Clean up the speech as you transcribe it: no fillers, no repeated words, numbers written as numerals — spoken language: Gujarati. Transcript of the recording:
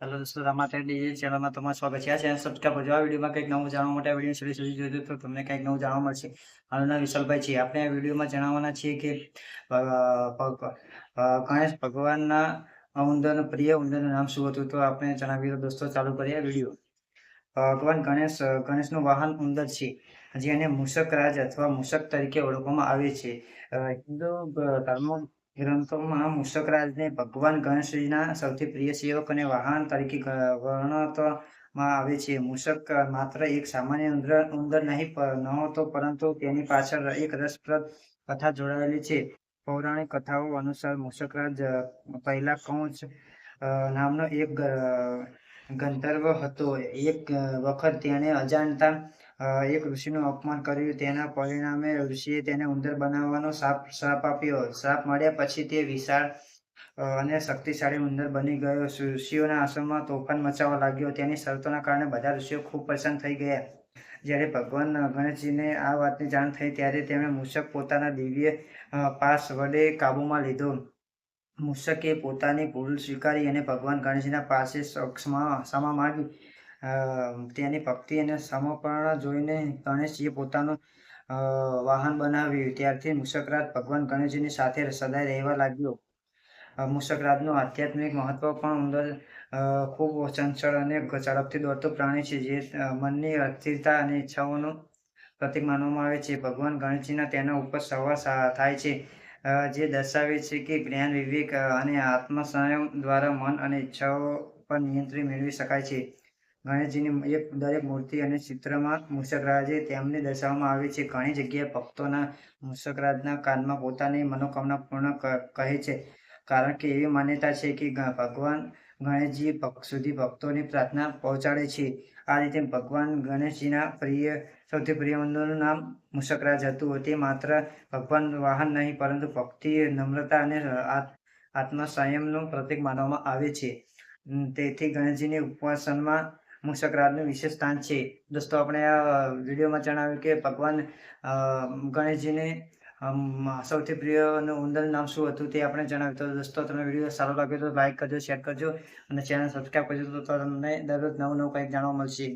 હેલો દોસ્તો, રામાટેક ડિજિટલ ચેનલમાં તમારું સ્વાગત છે. આ ચેનલ સબસ્ક્રાઇબ કરજો. આ વિડીયોમાં કંઈક નવું જાણવા માટે આ વિડીયો સુધી જોજો તો તમને કંઈક નવું જાણવા મળશે. મારું નામ વિશાલભાઈ છે. આપણે આ વિડીયોમાં જણાવવાના છીએ કે ગણેશ ભગવાનના ઉંદરનું પ્રિય ઉંદરનું નામ શું હતું, તો આપણે જણાવીએ. દોસ્તો, ચાલુ કરીએ વિડીયો. ભગવાન ગણેશનું વાહન ઉંદર છે, જેને મૂષક રાજ અથવા મૂષક તરીકે ઓળખવામાં આવે છે. હિન્દુ ધર્મ ગ્રંથોમાં મૂષક રાજને ભગવાન ગણેશજીના સૌથી પ્રિય સેવક અને વાહન તરીકે ગણવામાં આવે છે. મૂષક માત્ર એક સામાન્ય ઉંદર નહીં નહોતો, પરંતુ તેની પાછળ એક રસપ્રદ કથા જોડાયેલી છે. પૌરાણિક કથાઓ અનુસાર મૂષકરાજ પહેલા કૌંચ નામનો એક ગંધર્વ હતો. એક વખત તેણે અજાણતા એક ઋષિનું અપમાન કર્યું. તેના પરિણામે ઋષિએ તેને ઉંદર બનાવવાનો શ્રાપ આપ્યો. શ્રાપ મળ્યા પછી તે વિશાળ અને શક્તિશાળી ઉંદર બની ગયો. ઋષિઓના આશ્રમમાં તોફાન મચાવવા લાગ્યો. તેની શરતોના કારણે બધા ઋષિઓ ખૂબ પ્રસન્ન થઈ ગયા. જ્યારે ભગવાન ગણેશજીને આ વાતની જાણ થઈ, ત્યારે તેમણે મૂષક પોતાના દિવ્ય પાશ વડે કાબૂમાં લીધો. મૂષકે પોતાની ભૂલ સ્વીકારી અને ભગવાન ગણેશજીના પાસે ક્ષમા માંગી. તેની ભક્તિ અને સમર્પણ જોઈને ગણેશજીએ પોતાનું વાહન બનાવ્યું. ત્યારથી મૂષકરાજ ભગવાન ગણેશજીની સાથે સદાય રહેવા લાગ્યો. મૂષકરાજનું આધ્યાત્મિક મહત્વ પણ ઉંદર ખૂબ ચંચળ અને ઝડપથી દોડતું પ્રાણી છે, જે મનની અસ્થિરતા અને ઈચ્છાઓનું પ્રતીક માનવામાં આવે છે. ભગવાન ગણેશજીના તેના ઉપર સવાર થાય છે, જે દર્શાવે છે કે જ્ઞાન, વિવેક અને આત્મસંયમ દ્વારા મન અને ઈચ્છાઓ પર નિયંત્રણ મેળવી શકાય છે. ગણેશજીની દરેક મૂર્તિ અને ચિત્રમાં મૂષકરાજે તેમને દર્શાવવામાં આવે છે. ઘણી જગ્યાએ ભક્તોના મૂષકરાજના કાનમાં પોતાની મનોકામના પૂર્ણ કહે છે, કારણ કે એવી માન્યતા છે કે ભગવાન ગણેશજી સુધી ભક્તોની પ્રાર્થના પહોંચાડે છે. આ રીતે ભગવાન ગણેશજીના સૌથી પ્રિય ઉંદરનું નામ મૂષકરાજ હતું. તે માત્ર ભગવાનનું વાહન નહીં, પરંતુ ભક્તિ, નમ્રતા અને આત્મસંયમનું પ્રતીક માનવામાં આવે છે. તેથી ગણેશજીની ઉપાસનામાં મૂષકરાજનું વિશેષ સ્થાન છે. દોસ્તો, આપણે આ વિડીયોમાં જણાવ્યું કે ભગવાન ગણેશજીને સૌથી પ્રિય ઉંદરનું નામ શું હતું, તે આપણે જણાવ્યું. તો દોસ્તો, તમને વિડીયો સારો લાગ્યો તો લાઈક કરજો, શેર કરજો અને ચેનલ સબસ્ક્રાઈબ કરજો, તો તમને દરરોજ નવું કંઈક જાણવા મળશે.